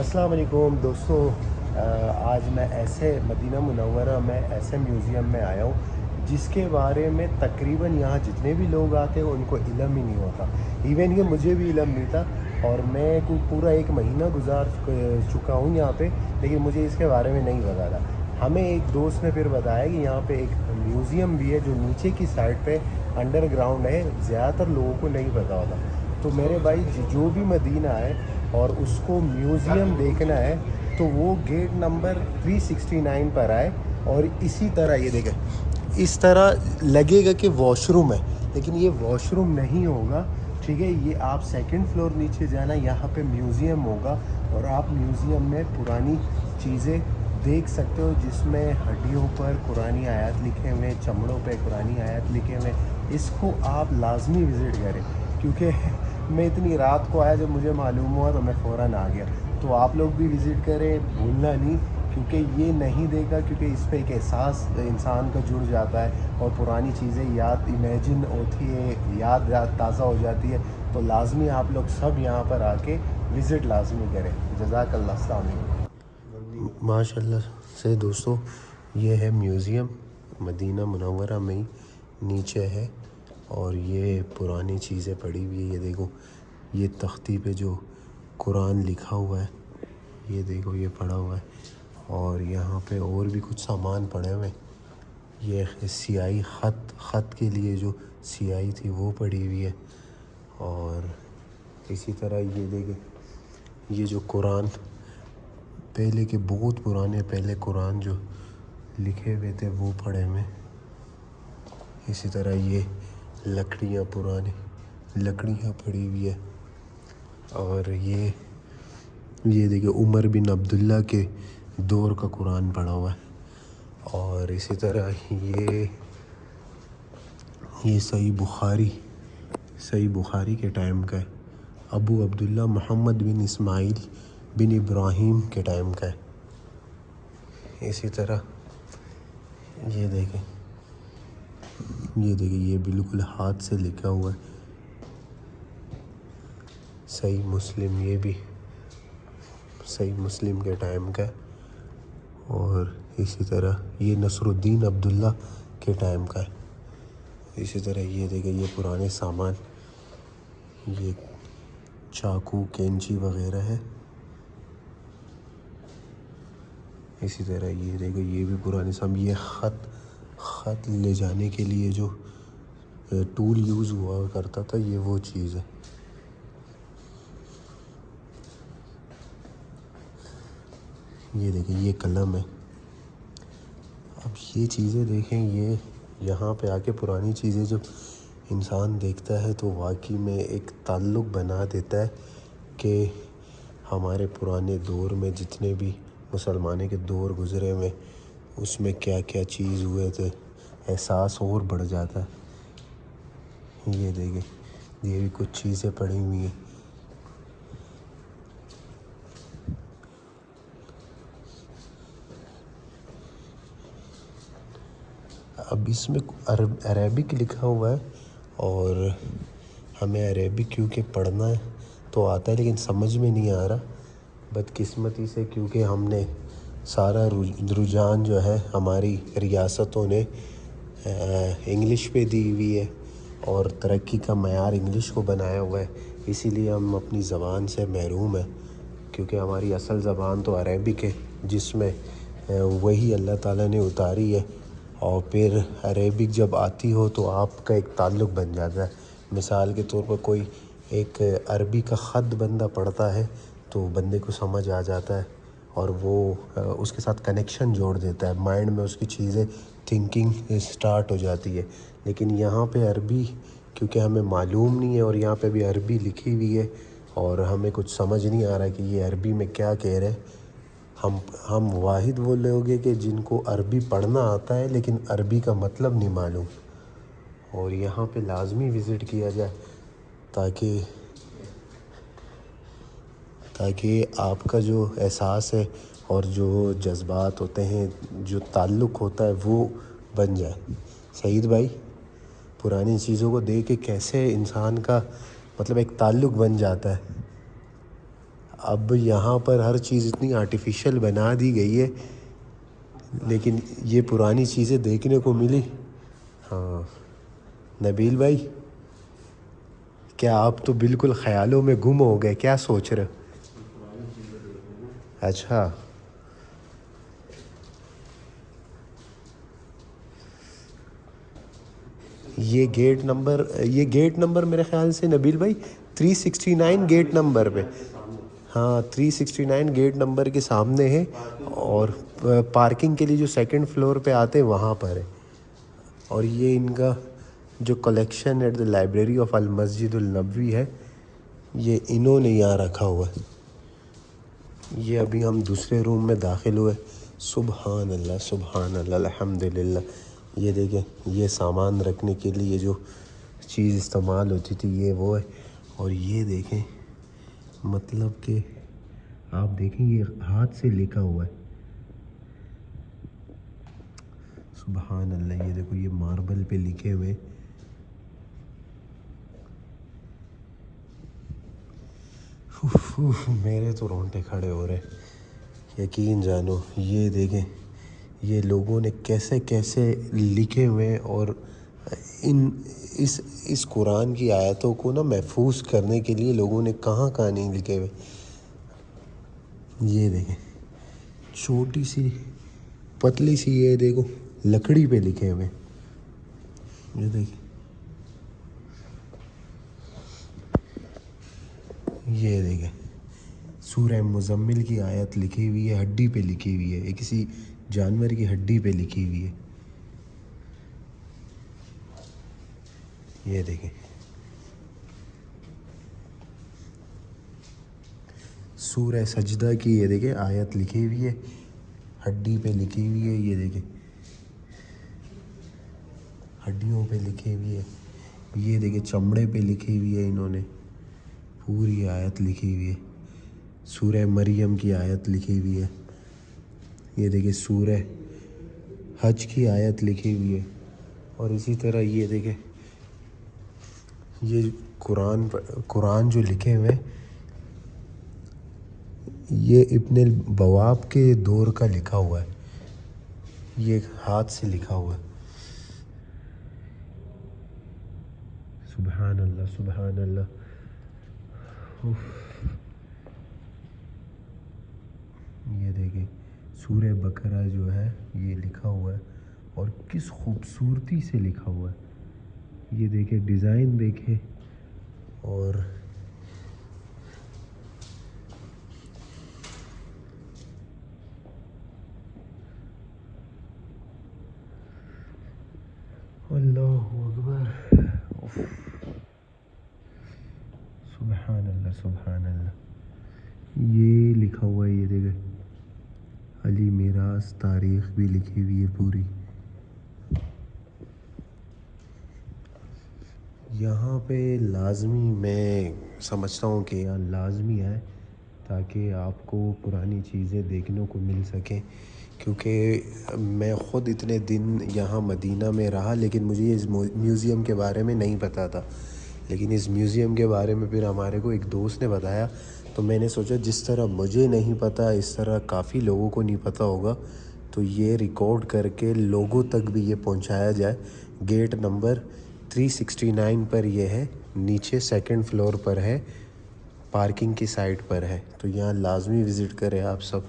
अस्सलाम वालेकुम दोस्तों। आज मैं ऐसे मदीना मुनव्वरा में ऐसे म्यूज़ियम में आया हूँ जिसके बारे में तकरीबन यहाँ जितने भी लोग आते हैं उनको इल्म ही नहीं होता। इवन कि मुझे भी इल्म नहीं था और मैं कोई पूरा एक महीना गुजार चुका हूँ यहाँ पे, लेकिन मुझे इसके बारे में नहीं पता था। हमें एक दोस्त ने फिर बताया कि यहाँ पे एक म्यूज़ियम भी है जो नीचे की साइड पे अंडरग्राउंड है, ज़्यादातर लोगों को नहीं पता होता। तो मेरे भाई जो भी मदीना है और उसको म्यूज़ियम देखना है तो वो गेट नंबर 369 पर आए। और इसी तरह ये देखें, इस तरह लगेगा कि वॉशरूम है, लेकिन ये वॉशरूम नहीं होगा, ठीक है। ये आप सेकंड फ्लोर नीचे जाना, यहाँ पे म्यूज़ियम होगा और आप म्यूज़ियम में पुरानी चीज़ें देख सकते हो जिसमें हड्डियों पर कुरानी आयत लिखे हुए, चमड़ों पे कुरानी आयत लिखे हुए। इसको आप लाजमी विज़िट करें, क्योंकि मैं इतनी रात को आया, जब मुझे मालूम हुआ तो मैं फ़ौरन आ गया। तो आप लोग भी विज़िट करें, भूलना नहीं, क्योंकि ये नहीं देखा, क्योंकि इस पे एक एहसास इंसान का जुड़ जाता है और पुरानी चीज़ें याद इमेजिन होती है, याद ताज़ा हो जाती है। तो लाजमी आप लोग सब यहाँ पर आके विज़िट लाजमी करें। जज़ाकल्लाह, अस्सलाम वालेकुम। माशाल्लाह से दोस्तों, ये है म्यूज़ियम मदीना मुनव्वरा में ही नीचे है और ये पुरानी चीज़ें पड़ी हुई है। ये देखो, ये तख्ती पे जो कुरान लिखा हुआ है, ये देखो ये पड़ा हुआ है। और यहाँ पे और भी कुछ सामान पड़े हुए हैं। ये स्याही ख़त के लिए जो स्याही थी वो पड़ी हुई है। और इसी तरह ये देखें, ये जो कुरान पहले के बहुत पुराने पहले कुरान जो लिखे हुए थे वो पड़े हुए। इसी तरह ये लकड़ियाँ, पुरानी लकड़ियाँ पड़ी हुई है। और ये देखिए उमर बिन अब्दुल्ला के दौर का कुरान पड़ा हुआ है। और इसी तरह ये सही बुखारी के टाइम का है, अबू अब्दुल्ला मोहम्मद बिन इस्माइल बिन इब्राहीम के टाइम का है। इसी तरह ये देखें, ये बिल्कुल हाथ से लिखा हुआ है, सही मुस्लिम, ये भी सही मुस्लिम के टाइम का है। और इसी तरह ये नसरुद्दीन अब्दुल्ला के टाइम का है। इसी तरह ये देखें, ये पुराने सामान, ये चाकू, कैंची वगैरह है। इसी तरह ये देखो, ये भी पुराने सामान, ये ख़त ले जाने के लिए जो टूल यूज़ हुआ करता था, ये वो चीज़ है। ये देखिए, ये कलम है। अब ये चीज़ें देखें, ये यहाँ पे आके पुरानी चीज़ें जब इंसान देखता है तो वाकई में एक ताल्लुक़ बना देता है कि हमारे पुराने दौर में जितने भी मुसलमानों के दौर गुज़रे हुए उसमें क्या क्या चीज़ हुए थे, एहसास और बढ़ जाता है। ये देखें, ये भी कुछ चीज़ें पड़ी हुई हैं। अब इसमें अरेबिक लिखा हुआ है और हमें अरेबिक क्योंकि पढ़ना है तो आता है, लेकिन समझ में नहीं आ रहा। बदकिस्मती से क्योंकि हमने सारा रुझान जो है हमारी रियासतों ने इंग्लिश पे दी हुई है और तरक्की का मयार इंग्लिश को बनाया हुआ है, इसीलिए हम अपनी ज़बान से महरूम हैं। क्योंकि हमारी असल ज़बान तो अरेबिक है, जिसमें वही अल्लाह ताला ने उतारी है। और फिर अरेबिक जब आती हो तो आपका एक ताल्लुक़ बन जाता है। मिसाल के तौर पर कोई एक अरबी का ख़त बंदा पढ़ता है तो बंदे को समझ आ जाता है और वो उसके साथ कनेक्शन जोड़ देता है, माइंड में उसकी चीज़ें थिंकिंग स्टार्ट हो जाती है। लेकिन यहाँ पे अरबी क्योंकि हमें मालूम नहीं है और यहाँ पे भी अरबी लिखी हुई है और हमें कुछ समझ नहीं आ रहा कि ये अरबी में क्या कह रहे हैं। हम वाहिद वो लोग हैं कि जिनको अरबी पढ़ना आता है लेकिन अरबी का मतलब नहीं मालूम। और यहाँ पे लाजमी विज़िट किया जाए ताकि आपका जो एहसास है और जो जज्बात होते हैं, जो ताल्लुक़ होता है वो बन जाए। सईद भाई, पुरानी चीज़ों को देख के कैसे इंसान का मतलब एक ताल्लुक़ बन जाता है। اب یہاں پر ہر چیز اتنی آرٹیفیشل بنا دی گئی ہے، لیکن یہ پرانی چیزیں دیکھنے کو ملی۔ ہاں نبیل بھائی، کیا آپ تو بالکل خیالوں میں گم ہو گئے، کیا سوچ رہے؟ اچھا، یہ گیٹ نمبر میرے خیال سے نبیل بھائی 369 گیٹ نمبر پہ، ہاں 369 گیٹ نمبر کے سامنے ہے، اور پارکنگ کے لیے جو سیکنڈ فلور پہ آتے ہیں وہاں پر ہے۔ اور یہ ان کا جو collection at the library of Al-Masjid an-Nabawi ہے، یہ انہوں نے یہاں رکھا ہوا ہے۔ یہ ابھی ہم دوسرے روم میں داخل ہوئے، سبحان اللہ سبحان اللہ الحمدللہ۔ یہ دیکھیں، یہ سامان رکھنے کے لیے جو چیز استعمال ہوتی تھی یہ وہ ہے، اور یہ دیکھیں مطلب کہ آپ دیکھیں یہ ہاتھ سے لکھا ہوا ہے، سبحان اللہ۔ یہ دیکھو، یہ ماربل پہ لکھے ہوئے، میرے تو رونٹے کھڑے ہو رہے، یقین جانو۔ یہ دیکھیں یہ لوگوں نے کیسے کیسے لکھے ہوئے، اور اس قرآن کی آیتوں کو نا محفوظ کرنے کے لیے لوگوں نے کہاں کہاں نہیں لکھے ہوئے۔ یہ دیکھیں چھوٹی سی پتلی سی، یہ دیکھو لکڑی پہ لکھے ہوئے، یہ دیکھیں، یہ دیکھیں سورہ مزمل کی آیت لکھی ہوئی ہے، ہڈی پہ لکھی ہوئی ہے، یہ کسی جانور کی ہڈی پہ لکھی ہوئی ہے۔ یہ دیکھیں سورہ سجدہ کی، یہ دیکھیں آیت لکھی ہوئی ہے، ہڈی پہ لکھی ہوئی ہے، یہ دیکھیں ہڈیوں پہ لکھی ہوئی ہے۔ یہ دیکھیں چمڑے پہ لکھی ہوئی ہے، انہوں نے پوری آیت لکھی ہوئی ہے۔ سورہ مریم کی آیت لکھی ہوئی ہے، یہ دیکھیں سورہ حج کی آیت لکھی ہوئی ہے، اور اسی طرح یہ دیکھیں یہ قرآن جو لکھے ہوئے ہیں، یہ ابن البواب کے دور کا لکھا ہوا ہے، یہ ہاتھ سے لکھا ہوا ہے، سبحان اللہ سبحان اللہ۔ یہ دیکھیں سورہ بقرہ جو ہے یہ لکھا ہوا ہے، اور کس خوبصورتی سے لکھا ہوا ہے۔ یہ دیکھیں ڈیزائن دیکھیں، اور اللہ اکبر، سبحان اللہ سبحان اللہ۔ یہ لکھا ہوا ہے، یہ دیکھیں علی میراث تاریخ بھی لکھی ہوئی ہے پوری۔ یہاں پہ لازمی، میں سمجھتا ہوں کہ یہاں لازمی ہے تاکہ آپ کو پرانی چیزیں دیکھنے کو مل سکیں، کیونکہ میں خود اتنے دن یہاں مدینہ میں رہا، لیکن مجھے اس میوزیم کے بارے میں نہیں پتہ تھا، لیکن اس میوزیم کے بارے میں پھر ہمارے کو ایک دوست نے بتایا، تو میں نے سوچا جس طرح مجھے نہیں پتہ اس طرح کافی لوگوں کو نہیں پتہ ہوگا، تو یہ ریکارڈ کر کے لوگوں تک بھی یہ پہنچایا جائے۔ گیٹ نمبر 369 پر یہ ہے، نیچے سیکنڈ فلور پر ہے، پارکنگ کی سائٹ پر ہے، تو یہاں لازمی وزٹ کریں آپ سب۔